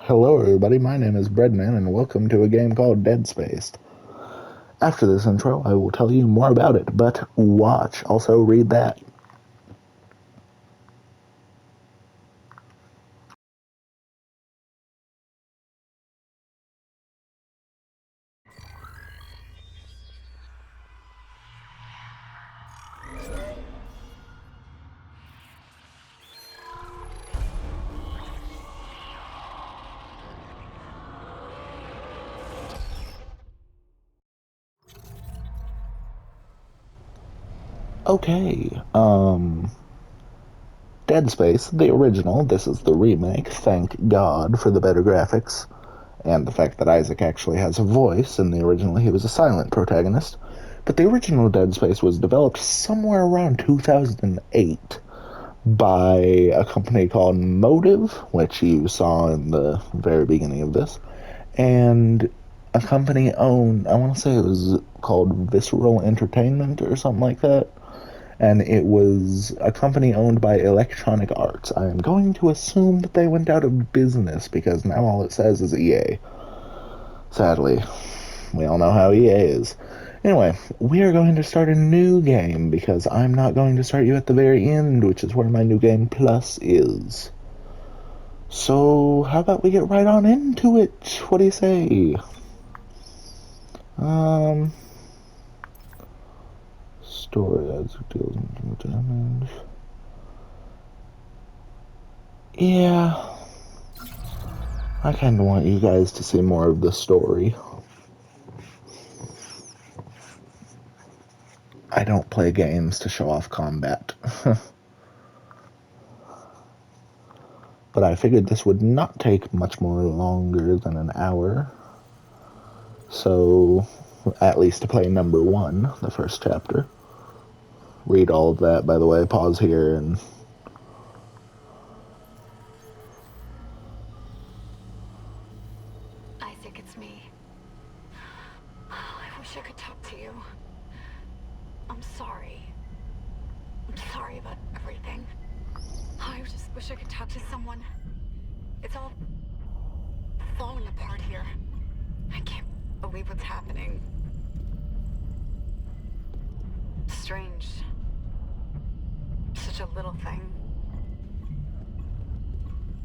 Hello everybody, my name is Breadman and welcome to a game called Dead Space. After this intro, I will tell you more about it, but watch, also read that. Okay, Dead Space, the original, this is the remake, thank God for the better graphics, and the fact that Isaac actually has a voice. In the original he was a silent protagonist, but the original Dead Space was developed somewhere around 2008 by a company called Motive, which you saw in the very beginning of this, and a company owned, I want to say it was called Visceral Entertainment or something like that, and it was a company owned by Electronic Arts. I am going to assume that they went out of business because now all it says is EA. Sadly, we all know how EA is. Anyway, we are going to start a new game because I'm not going to start you at the very end, which is where my new game plus is. So, how about we get right on into it? What do you say? Story as it deals with damage. Yeah, I kind of want you guys to see more of the story. I don't play games to show off combat. But I figured this would not take much more longer than an hour. So, at least to play number 1, the first chapter. Read all of that, by the way. Pause here and... Isaac, it's me. I wish I could talk to you. I'm sorry. I'm sorry about everything. I just wish I could talk to someone. It's all falling apart here. I can't believe what's happening. Strange. Such a little thing.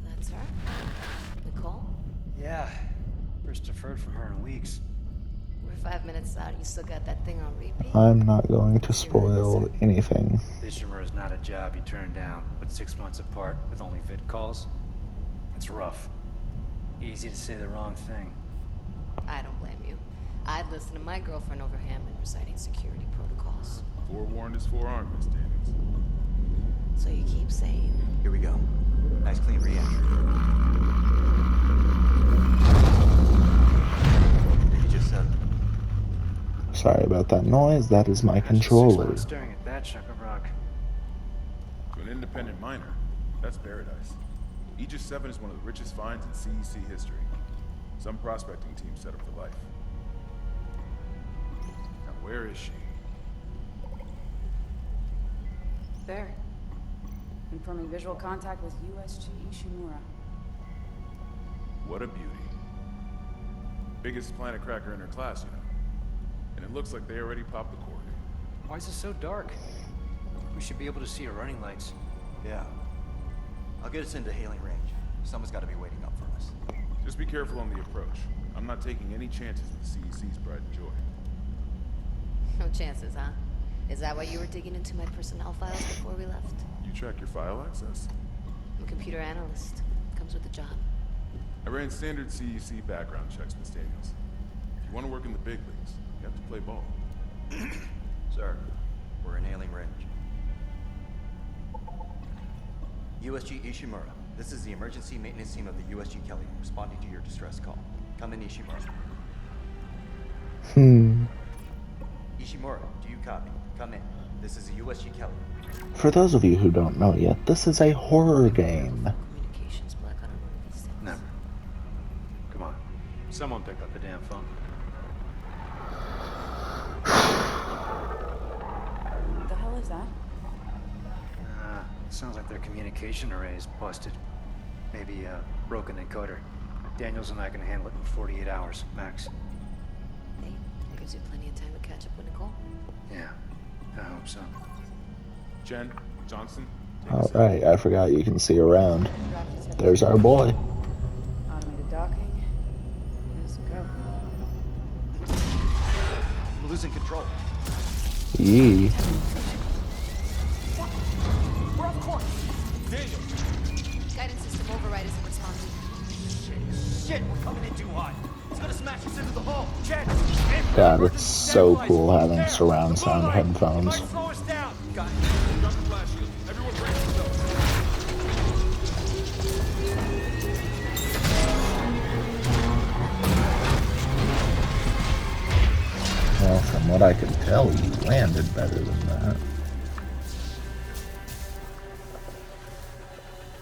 That's her? Nicole? Yeah. First deferred from her in weeks. We're 5 minutes out. You still got that thing on repeat? I'm not going to spoil anything. Ishimura is not a job you turn down, but 6 months apart with only vid calls? It's rough. Easy to say the wrong thing. I don't blame you. I'd listen to my girlfriend over Hammond reciting security protocols. Forewarned is forearmed, Miss Davies. So you keep saying. Here we go. Nice clean re-entry. You just said. Sorry about that noise. That is my controller. Staring at that chunk of rock. To an independent miner, that's paradise. Aegis 7 is one of the richest finds in CEC history. Some prospecting team set up for life. Now where is she? There. Confirming visual contact with USG Ishimura. What a beauty. Biggest planet cracker in her class, you know. And it looks like they already popped the cork. Why is it so dark? We should be able to see her running lights. Yeah. I'll get us into hailing range. Someone's got to be waiting up for us. Just be careful on the approach. I'm not taking any chances with CEC's pride and joy. No chances, huh? Is that why you were digging into my personnel files before we left? You track your file access? I'm a computer analyst. Comes with the job. I ran standard CEC background checks, Miss Daniels. If you want to work in the big leagues, you have to play ball. Sir, we're in hailing range. USG Ishimura. This is the emergency maintenance team of the USG Kelly, responding to your distress call. Come in, Ishimura. Ishimura, do you copy? Come in. This is the USG Kelly. For those of you who don't know yet, this is a horror game. Communications black on a Never. Come on. Someone pick up the damn phone. What the hell is that? Sounds like their communication array is busted. Maybe a broken encoder. Daniels and I can handle it in 48 hours, max. Hey, that gives you plenty of time to catch up with Nicole. Yeah, I hope so. Chen, Johnston, take us out. Alright, I forgot you can see around. There's our boy. Automated docking. Let's go. We're losing control. Yee. We're off course. Daniel. Guidance system override isn't responding. Shit, we're coming in too hot. It's gonna smash us into the hull. Chen, God, it's so cool having surround sound headphones. slow us down. Got it. Got the flash shield. Everyone brace yourselves. Well, from what I can tell, you landed better than that.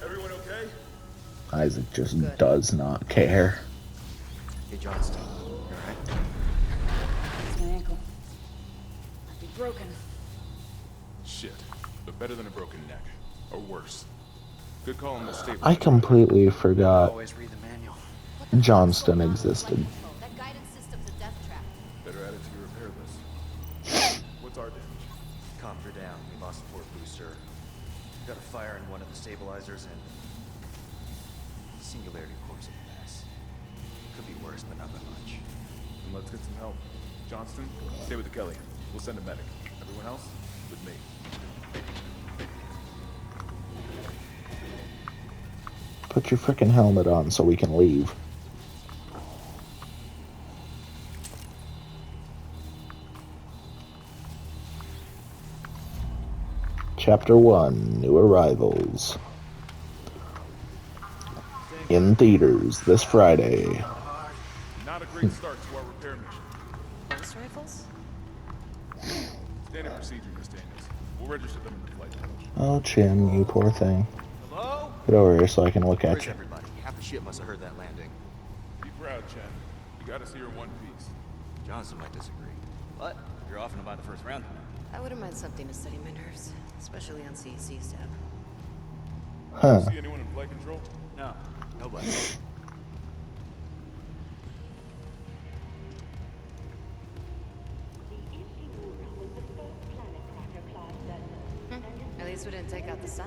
Everyone okay? Isaac just does not care. Hey, Johnston. You alright? It's my ankle. Might be broken. Shit. But better than a broken neck. Or worse. Good call on the stable. I completely forgot Always read the manual. Johnston existed. That guidance system's a death trap. Better add it to your repair list. What's our damage? Comms are down. We lost the port booster. Got a fire in one of the stabilizers and singularity core's a mess. Could be worse, but not by much. Then let's get some help. Johnston, stay with the Kelly. We'll send a medic. Everyone else, with me. Put your frickin' helmet on so we can leave. Chapter 1, New Arrivals. In theaters this Friday. Not a great start to our repair mission. Pulse rifles? Standard procedure, Miss Daniels. We'll register them in the flight lounge. Oh, Chin, you poor thing. Hello? Get over here so I can look at Where's you. everybody? Half the ship must have heard that landing. Be proud, Chen. You gotta see her in one piece. Johnson might disagree. But you're off and by the first round. I wouldn't mind something to steady my nerves, especially on CEC stuff. Huh. See anyone in flight control? No, nobody. At least we didn't take out the sign.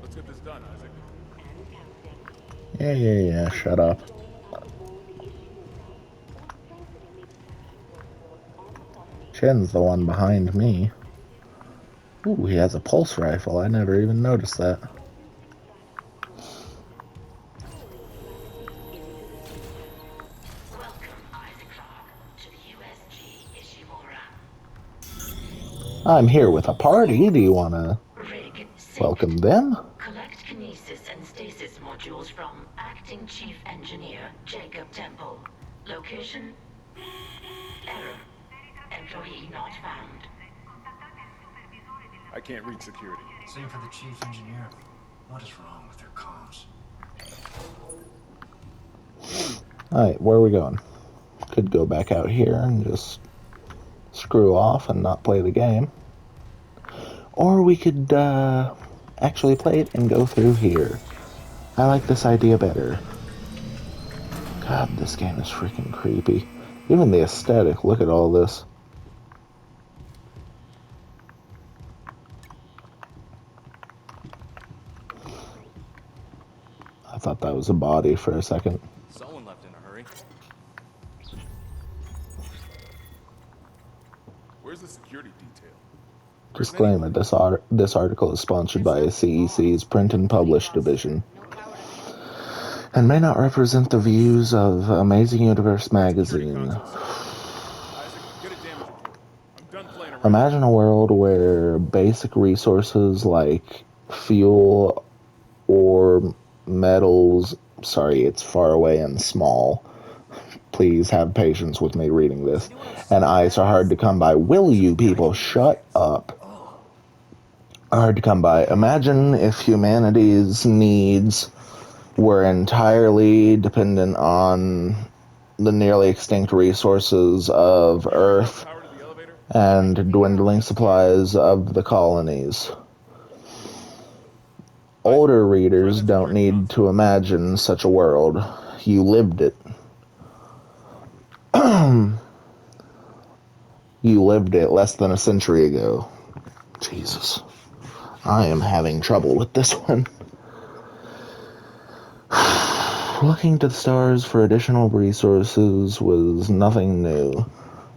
Let's get this done, Isaac. Yeah, shut up. Chin's the one behind me. Ooh, he has a pulse rifle. I never even noticed that. I'm here with a party. Do you want to welcome them? Collect kinesis and stasis modules from Acting Chief Engineer Jacob Temple. Location? Error. Employee not found. I can't reach security. Same for the chief engineer. What is wrong with their comms? Alright, where are we going? Could go back out here and just screw off and not play the game. Or we could actually play it and go through here. I like this idea better. God, this game is freaking creepy. Even the aesthetic, look at all this. I thought that was a body for a second. Someone left in a hurry. Where's the security detail? Disclaimer, this article is sponsored by CEC's Print and Publish division and may not represent the views of Amazing Universe magazine. Isaac, get a damage report. I'm done playing around. Imagine a world where basic resources like fuel or metals, sorry, it's far away and small. Please have patience with me reading this. And ice are hard to come by. Will you people shut up? Hard to come by. Imagine if humanity's needs were entirely dependent on the nearly extinct resources of Earth Power to the elevator? and dwindling supplies of the colonies. Older readers don't need to imagine such a world. You lived it. You lived it less than a century ago. Jesus. I am having trouble with this one. Looking to the stars for additional resources was nothing new,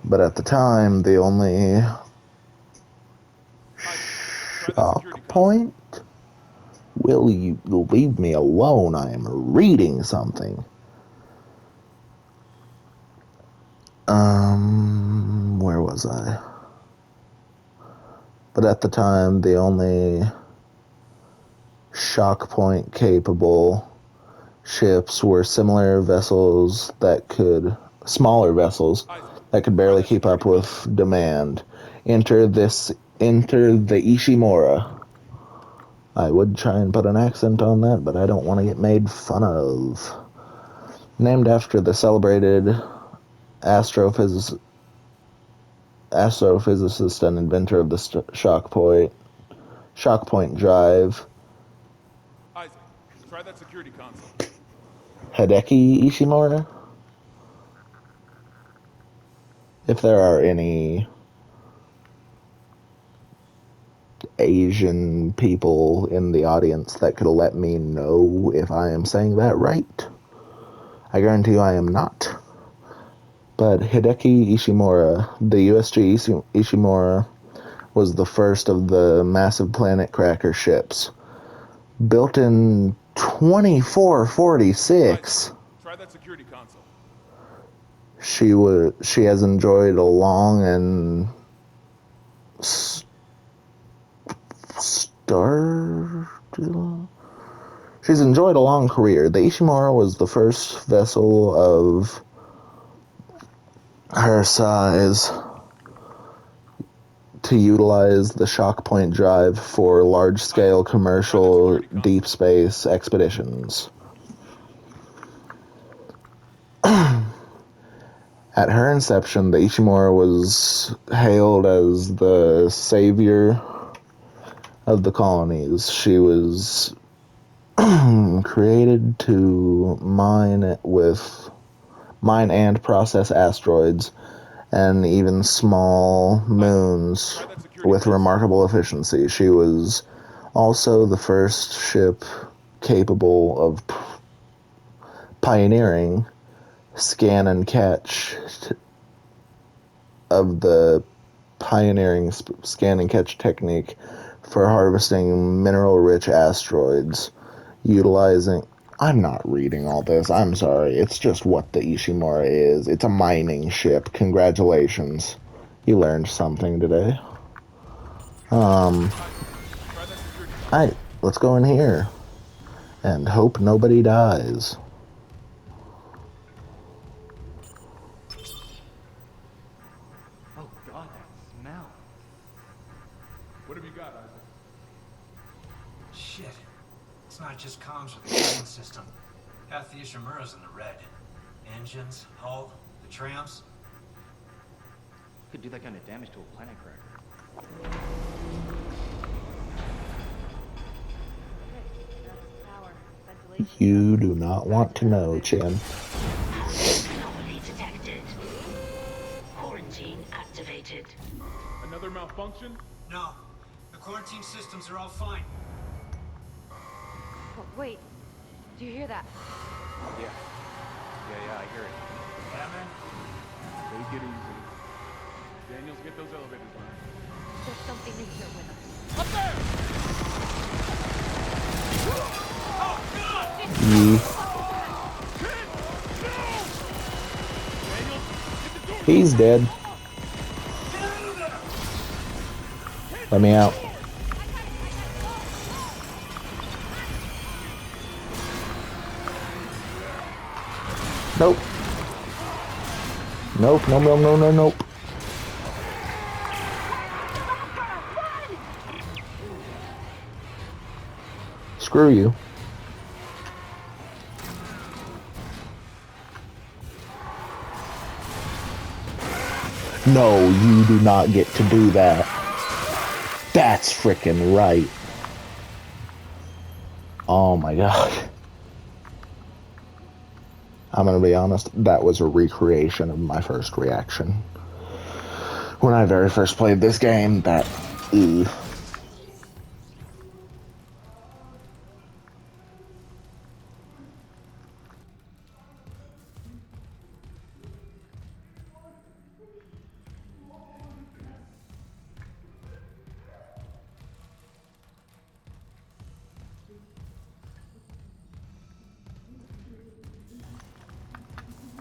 but at the time, the only shock point? Will you leave me alone? I am reading something. Where was I? But at the time, the only shock point capable ships were smaller vessels that could barely keep up with demand. Enter the Ishimura. I would try and put an accent on that, but I don't want to get made fun of. Named after the celebrated astrophysicist and inventor of the shock point drive, Isaac, try that security console. Hideki Ishimura. If there are any Asian people in the audience that could let me know if I am saying that right, I guarantee you I am not. But Hideki Ishimura, the USG Ishimura, was the first of the massive Planet Cracker ships. Built in 2446. Try that security console. She has enjoyed a long and she's enjoyed a long career. The Ishimura was the first vessel of her size to utilize the shock point drive for large-scale commercial deep space expeditions. At her inception, the Ishimura was hailed as the savior of the colonies. She was created to mine and process asteroids and even small moons with remarkable efficiency. She was also the first ship capable of pioneering scan and catch technique for harvesting mineral-rich asteroids, utilizing... I'm not reading all this, I'm sorry. It's just what the Ishimura is. It's a mining ship. Congratulations. You learned something today. Let's go in here. And hope nobody dies. Oh god, that smell. What have you got, Isaac? Shit. It's not just comms with the command system. Half the Ishimura's in the red. Engines, hull, the trams. Could do that kind of damage to a planet cracker. You do not want to know, Chen. Anomaly detected. Quarantine activated. Another malfunction? No. The quarantine systems are all fine. Oh, wait. Do you hear that? Yeah, I hear it. Yeah, man? Take it easy. Daniels, get those elevators running. There's something in here with us. He's dead. Let me out. Nope. Nope, nope. Screw you. No, you do not get to do that. That's freaking right. Oh my god. I'm gonna be honest, that was a recreation of my first reaction. When I very first played this game, that... Ew.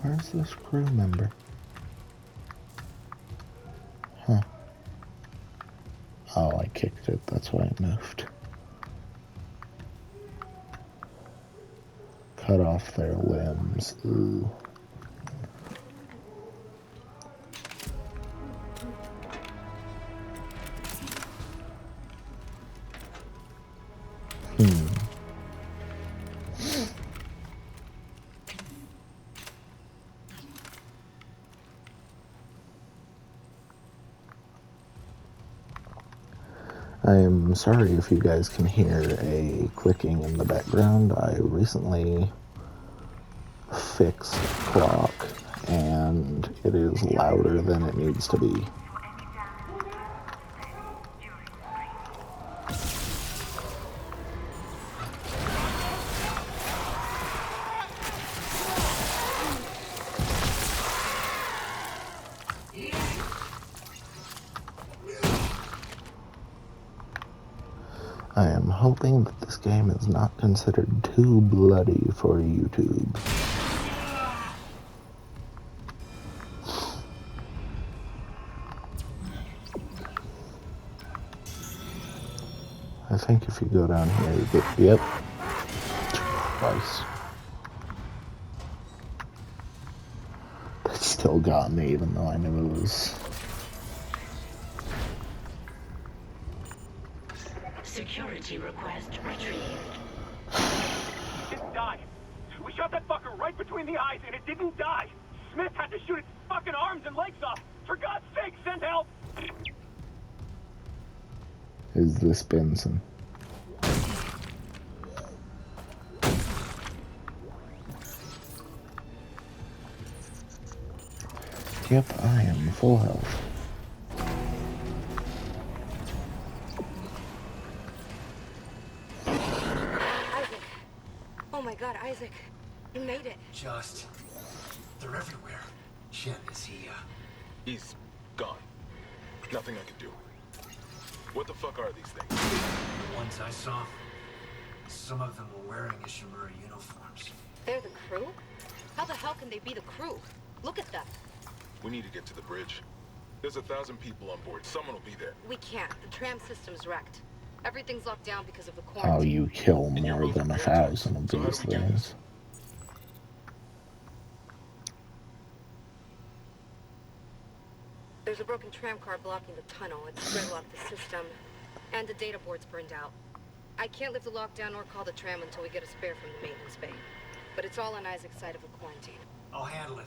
Where's this crew member? Huh. Oh, I kicked it. That's why it moved. Cut off their limbs. Ooh. I am sorry if you guys can hear a clicking in the background. I recently fixed clock and it is louder than it needs to be. I am hoping that this game is not considered too bloody for YouTube. I think if you go down here, you get, yep, twice. That still got me, even though I knew it was... Security request retrieved. It died. We shot that fucker right between the eyes and it didn't die. Smith had to shoot its fucking arms and legs off. For God's sake, send help! Is this Benson? Yep, I am full health. Isaac. Oh my god, Isaac. You made it. Just... they're everywhere. Shit, is he, He's gone. Nothing I can do. What the fuck are these things? The ones I saw, some of them were wearing Ishimura uniforms. They're the crew? How the hell can they be the crew? Look at them. We need to get to the bridge. There's 1,000 people on board. Someone will be there. We can't. The tram system's wrecked. Everything's locked down because of the Oh, quarantine. you kill more than 1,000 of So how do these we do things. this? There's a broken tram car blocking the tunnel. It's gridlocked the system. And the data board's burned out. I can't lift the lockdown or call the tram until we get a spare from the maintenance bay. But it's all on Isaac's side of the quarantine. I'll handle it.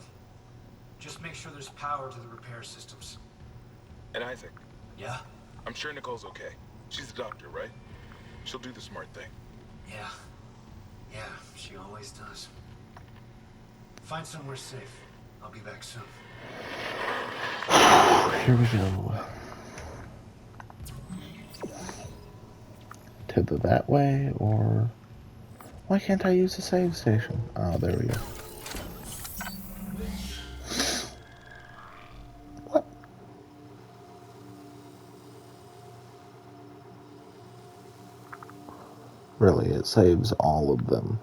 Just make sure there's power to the repair systems. And Isaac, Yeah? I'm sure Nicole's okay. She's a doctor, right? She'll do the smart thing. Yeah. Yeah, she always does. Find somewhere safe. I'll be back soon. Here we go. To the that way, or... Why can't I use the save station? Oh, there we go. What? Really, it saves all of them.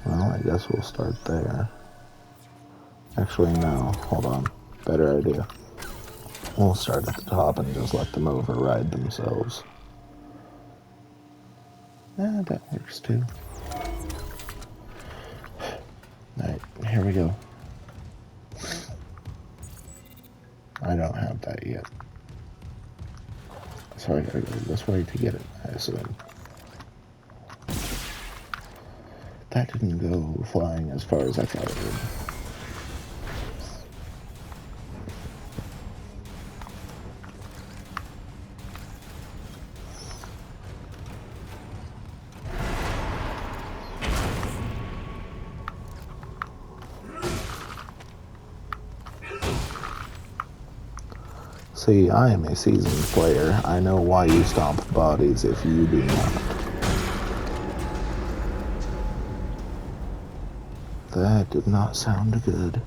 Well, I guess we'll start there. Actually, no. Hold on. Better idea. We'll start at the top and just let them override themselves. Yeah, that works too. Alright, here we go. I don't have that yet. So I gotta go this way to get it, I assume. That didn't go flying as far as I thought it would. See, I am a seasoned player. I know why you stomp bodies if you do not. That did not sound good.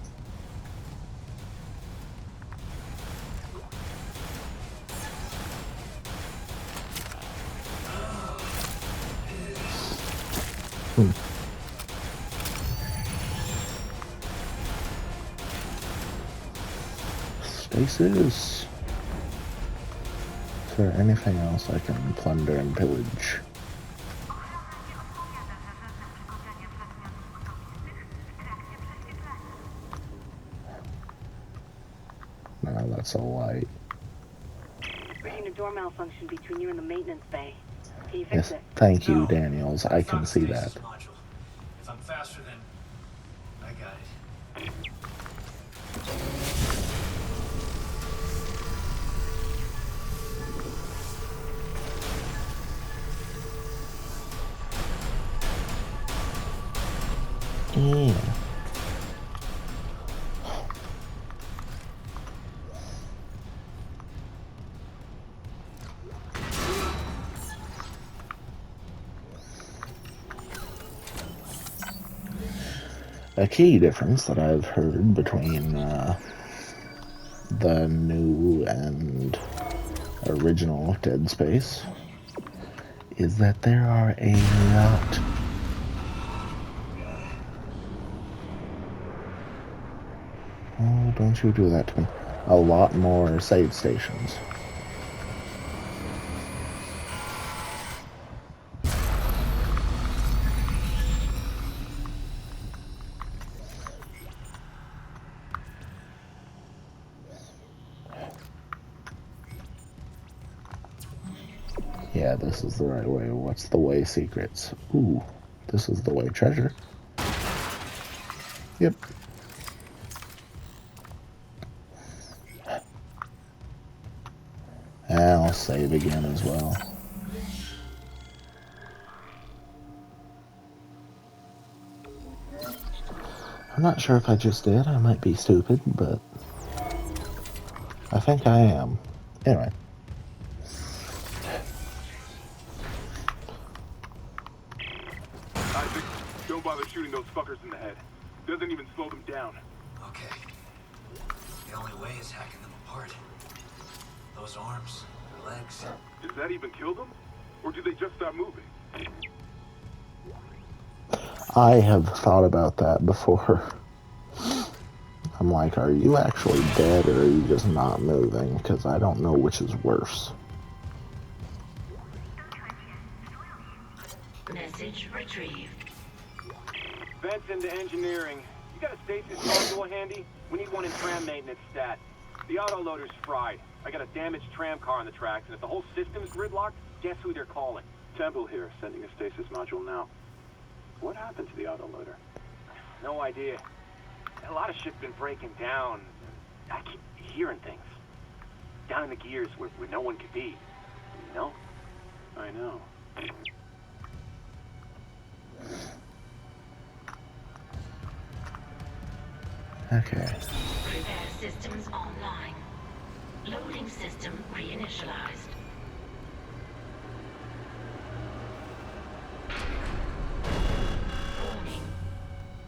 Stasis. Is there anything else I can plunder and pillage? No, that's a light. Reading a door malfunction between you and the maintenance bay. Can you fix Yes, it? thank you, Daniels. I can see that. Module. If I'm faster than... I got it. Yeah. A key difference that I've heard between the new and original Dead Space is that there are a lot don't you do that to me. A lot more save stations. Yeah, this is the right way. What's the way secrets? Ooh, this is the way treasure. Yep. I'll save again as well. I'm not sure if I just did. I might be stupid, but I think I am. Anyway. Isaac, don't bother shooting those fuckers in the head. Doesn't even slow them down. Okay. The only way is hacking them apart. Those arms, their legs. Does that even kill them? Or do they just stop moving? I have thought about that before. I'm like, are you actually dead or are you just not moving? Because I don't know which is worse. Message retrieved. Vents into engineering. You got a stasis module handy? We need one in tram maintenance stat. The autoloader's fried. I got a damaged tram car on the tracks, and if the whole system's gridlocked, guess who they're calling? Temple here, sending a stasis module now. What happened to the autoloader? No idea. A lot of shit's been breaking down. I keep hearing things. Down in the gears where no one could be. You know? I know. Okay. Repair systems online. Loading system reinitialized. Warning.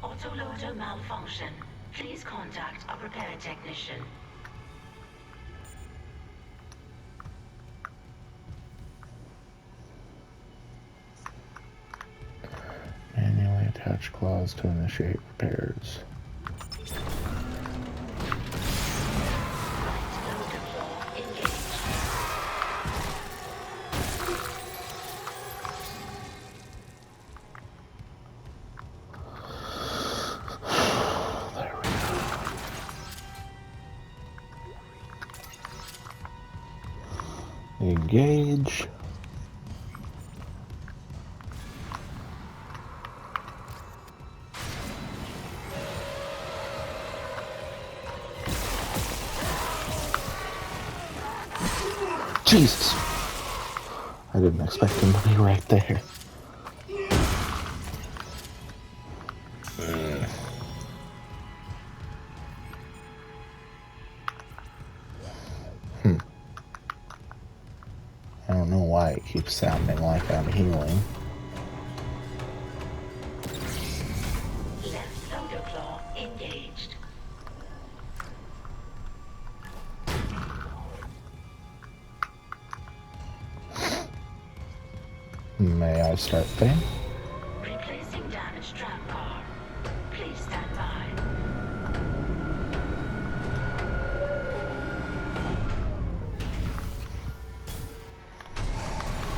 Autoloader malfunction. Please contact a repair technician. Manually attach claws to initiate repairs. Engage. Jesus! I didn't expect him to be right there. I don't know why it keeps sounding like I'm healing. Left thunderclaw engaged. May I start thing? Replacing damaged tram car. Please stand by.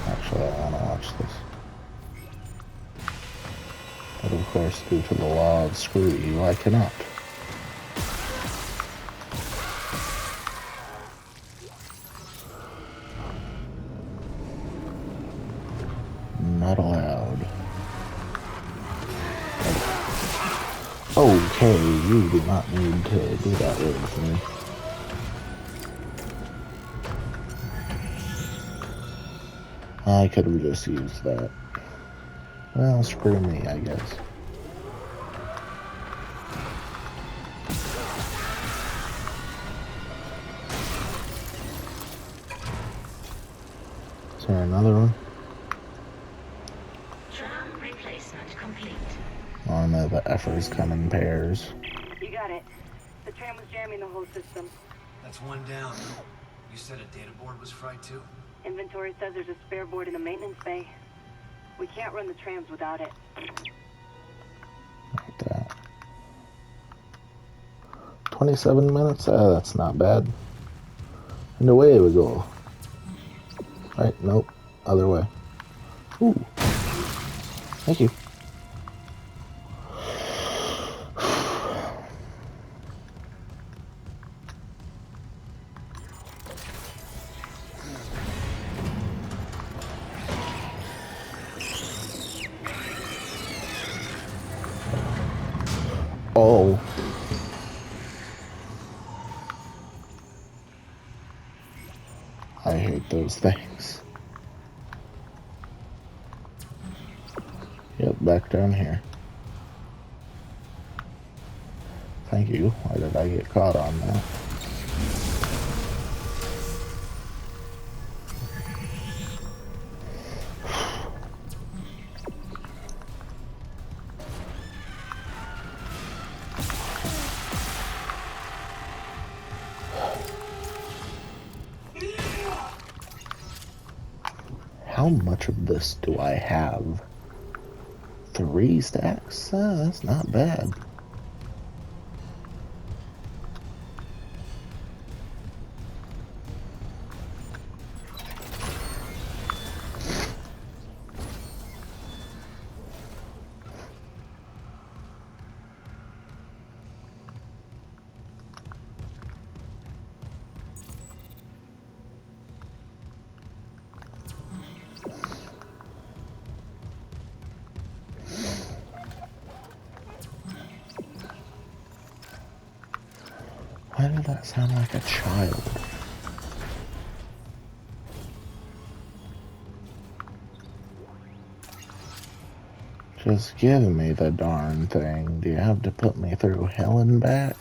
Actually, I want to watch this. But of course, due to the law of screw you, I cannot. Not allowed. Okay, you do not need to do that with me. I could have just used that. Well, screw me, I guess. Is there another one? Tram replacement complete. Oh no, the effers come in pairs. You got it. The tram was jamming the whole system. That's one down. You said a data board was fried too? Inventory says there's a spare board in the maintenance bay. We can't run the trams without it. Like that. 27 minutes? That's not bad. And away we go. Right, nope. Other way. Ooh. Thank you. Oh. I hate those things. Yep, back down here. Thank you. Why did I get caught on that? How much of this do I have? 3 stacks? That's not bad. Why did that sound like a child? Just give me the darn thing. Do you have to put me through hell and back?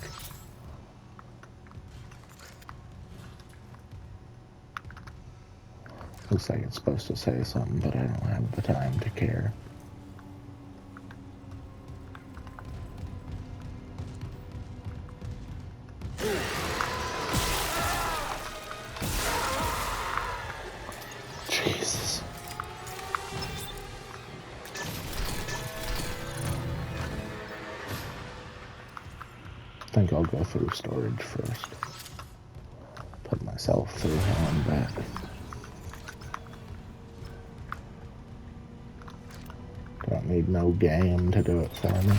Looks like it's supposed to say something, but I don't have the time to care. Jesus. I think I'll go through storage first. Put myself through hell and back. Don't need no game to do it for me.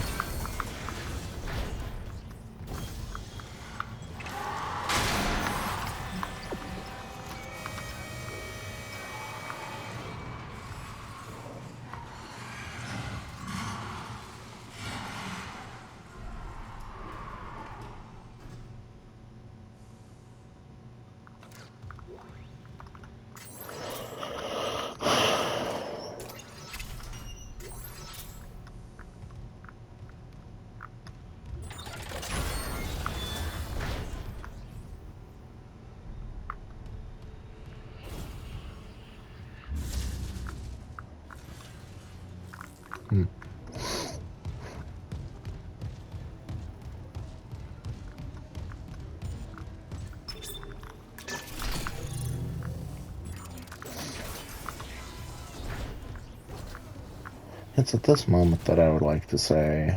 It's at this moment that I would like to say,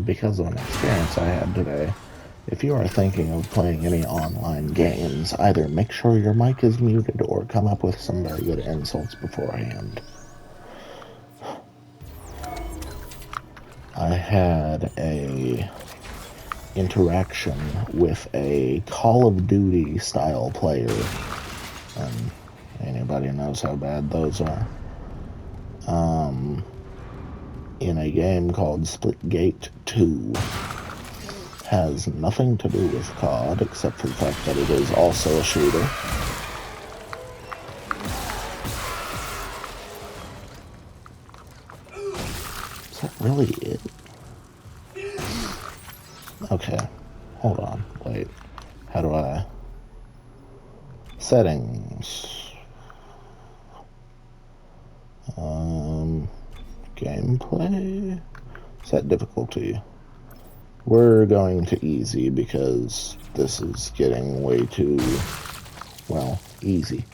because of an experience I had today, if you are thinking of playing any online games, either make sure your mic is muted or come up with some very good insults beforehand. I had a interaction with a Call of Duty style player, and anybody knows how bad those are, in a game called Splitgate 2. Has nothing to do with COD except for the fact that it is also a shooter. Is that really it? Okay, hold on, wait. How do I... Settings. Gameplay? Set difficulty. We're going to easy because this is getting way too, well, easy.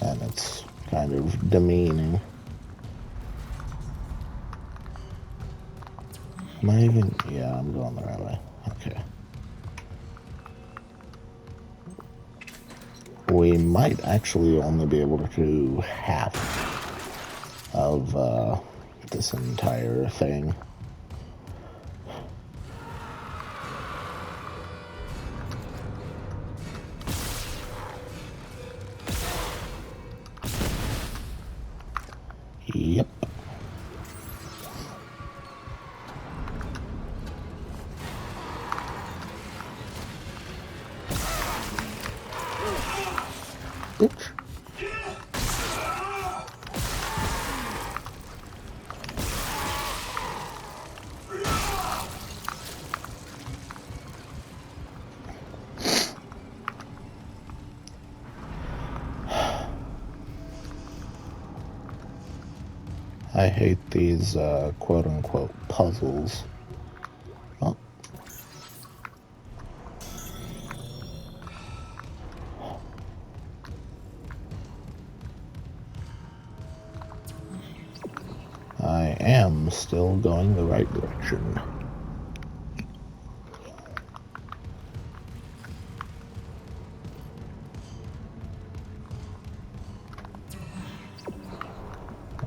And it's kind of demeaning. Am I even... Yeah, I'm going the right way. Okay. We might actually only be able to do half of this entire thing. Yep. Bitch. I hate these quote-unquote puzzles. Oh. I am still going the right direction.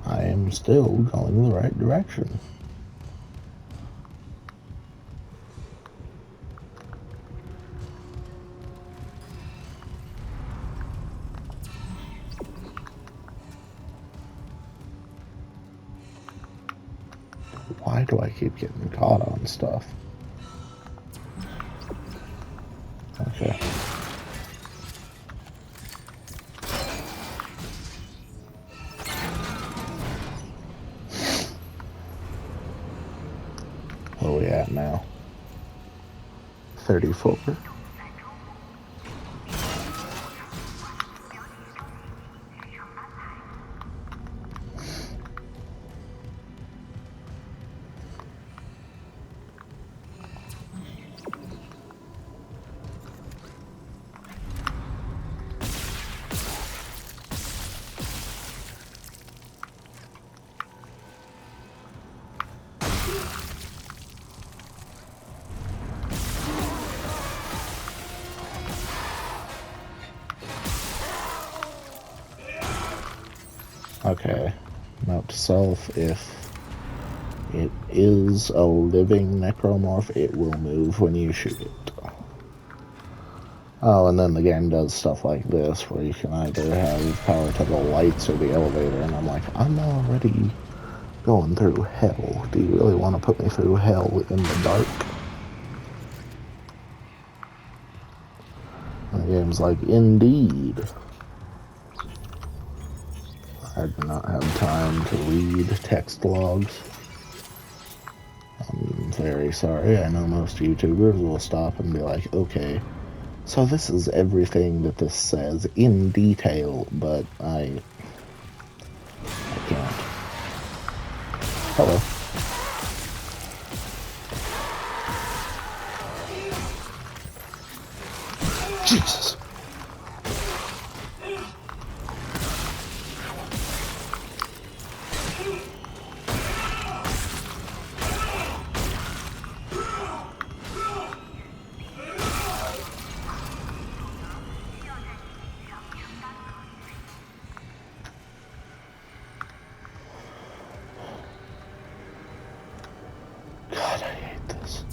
I am still going the right direction. Why do I keep getting caught on stuff? Okay. Where are we at now? 34. Okay, note to self, if it is a living necromorph, it will move when you shoot it. Oh, and then the game does stuff like this, where you can either have power to the lights or the elevator, and I'm like, I'm already going through hell. Do you really want to put me through hell in the dark? And the game's like, indeed. I do not have time to read text logs. I'm very sorry. I know most YouTubers will stop and be like, okay, so this is everything that this says in detail, but I can't. Hello. Jesus. God, I hate this.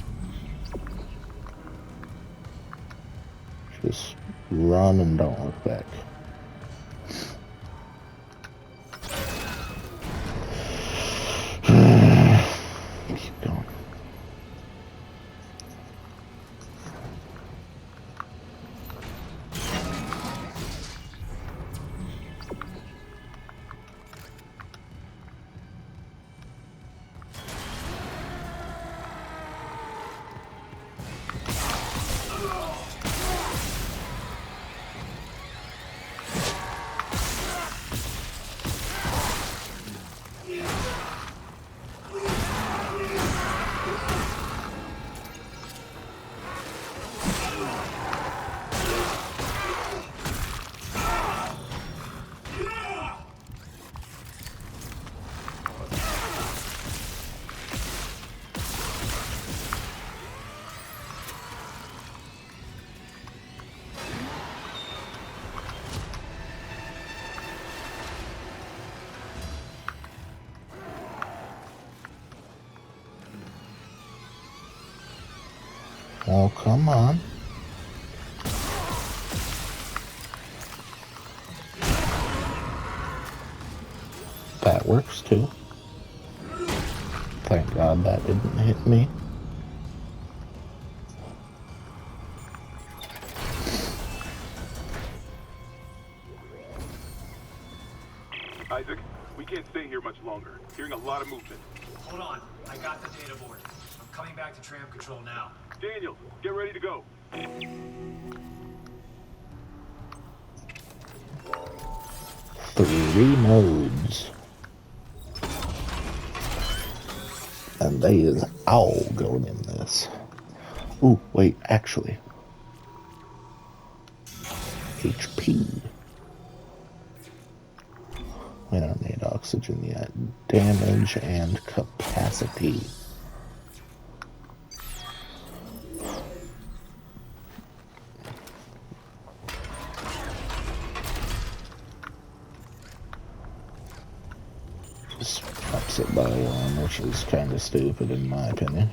Just run and don't look back. Keep going. Oh, come on. That works too. Thank God that didn't hit me. Isaac, we can't stay here much longer. Hearing a lot of movement. Hold on. I got the data board. I'm coming back to tram control now. Daniels, get ready to go. 3 nodes. And they is all going in this. Ooh, wait, actually. HP. We don't need oxygen yet. Damage and capacity. Just pops it by one, which is kind of stupid in my opinion.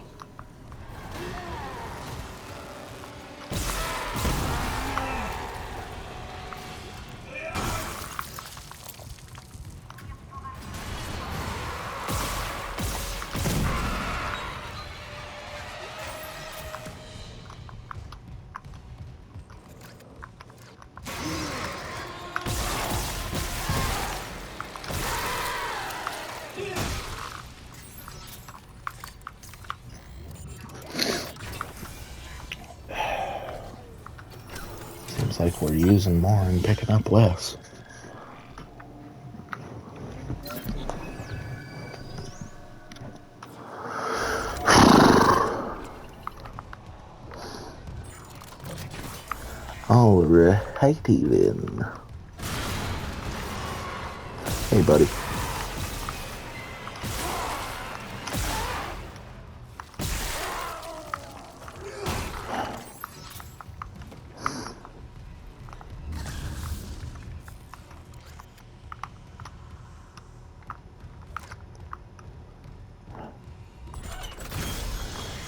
Seems like we're using more and picking up less. Alrighty then. Hey, buddy.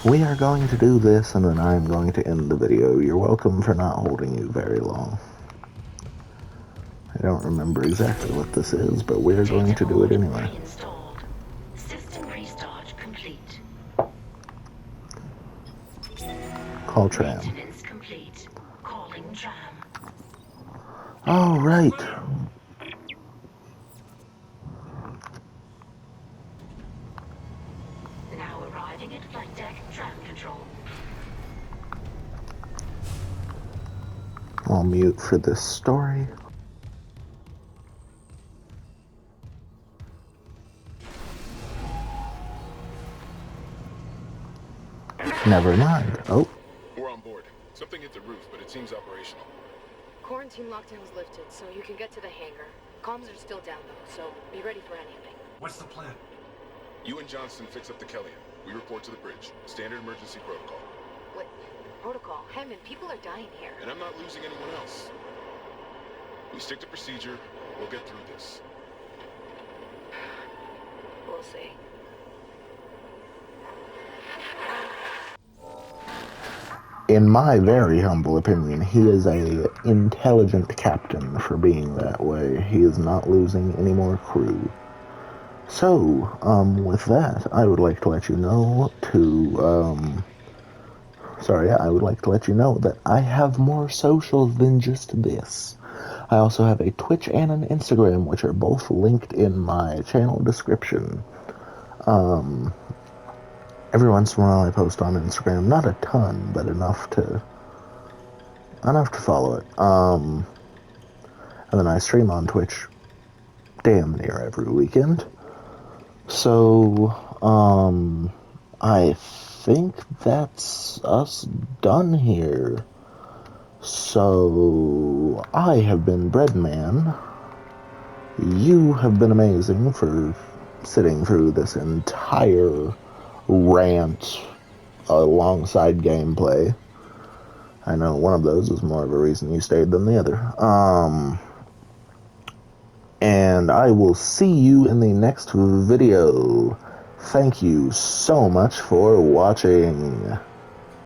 We are going to do this, and then I'm going to end the video. You're welcome for not holding you very long. I don't remember exactly what this is, but we're going to do it anyway. Installed. System restart complete. Call tram. Maintenance complete. Calling tram. Oh, right. Now arriving at flight deck tram control. I'll mute for this story. Never mind. Oh. We're on board. Something hit the roof, but it seems operational. Quarantine lockdown's lifted, so you can get to the hangar. Comms are still down, though, so be ready for anything. What's the plan? You and Johnston fix up the Kellyan. We report to the bridge. Standard emergency protocol. What? Protocol? Hammond, people are dying here. And I'm not losing anyone else. We stick to procedure. We'll get through this. We'll see. In my very humble opinion, he is a intelligent captain for being that way. He is not losing any more crew. So, with that, I would like to let you know I would like to let you know that I have more socials than just this. I also have a Twitch and an Instagram, which are both linked in my channel description. Every once in a while I post on Instagram, not a ton, but enough to follow it. And then I stream on Twitch damn near every weekend. So, I think that's us done here. So, I have been Breadman. You have been amazing for sitting through this entire rant alongside gameplay. I know one of those is more of a reason you stayed than the other. And I will see you in the next video. Thank you so much for watching.